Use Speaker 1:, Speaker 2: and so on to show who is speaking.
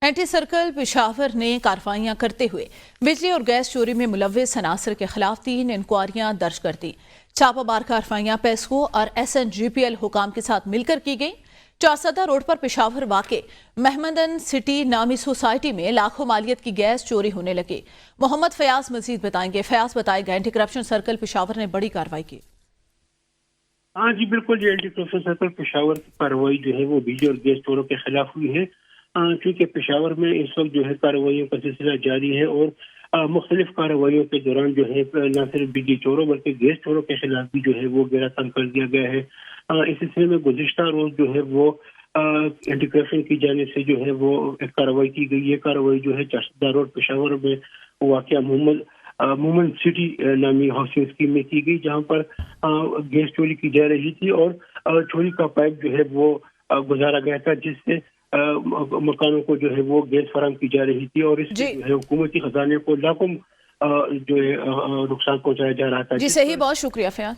Speaker 1: Anti circle Peshawar ने कार्रवाइयां करते हुए बिजली और गैस चोरी में मुलव्विस अनासर के खिलाफ 3 इंक्वायरियां दर्ज कर दी। छापामार कार्रवाइयां पेस्को और SNGPL हुकाम के साथ मिलकर की गई। चारसदा रोड पर पेशावर वाक़े महमदन सिटी नामी सोसाइटी में लाखों मालियत की गैस चोरी होने लगी। मोहम्मद फयाज मजीद बताएंगे। फयाज बताएगा, एंटी करप्शन सर्कल पेशावर ने बड़ी कार्रवाई की।
Speaker 2: हाँ जी बिल्कुल, ये एंटी करप्शन सर्कल पेशावर की कार्रवाई जो है वो बिजली और गैस चोरों के खिलाफ हुई है, क्योंकि पेशावर में इस वक्त जो है कार्रवाइयों का सिलसिला जारी है और मुख्तलिफ कार्रवाइयों के दौरान जो है न सिर्फ बिजली चोरों बल्कि गैस चोरों के खिलाफ भी जो है वो गिरफ्तार कर दिया गया है। इस सिलसिले में गुज़िश्ता रोज जो है वो एंटी करप्शन की जानिब से जो है वो एक कार्रवाई की गई। ये कार्रवाई जो है चारसदा रोड पेशावर में वाक़या मोमन सिटी नामी हाउसिंग स्कीम में की गई, जहां पर गैस चोरी की जा रही थी और चोरी का पाइप जो है वो गुजारा गया था, जिससे मकानों को जो है वो गैस फराहम की जा रही थी और इससे जो है हुकूमती खजाने को लाखों जो है नुकसान पहुंचाया जा रहा था।
Speaker 1: जी सही, बहुत शुक्रिया फयाज।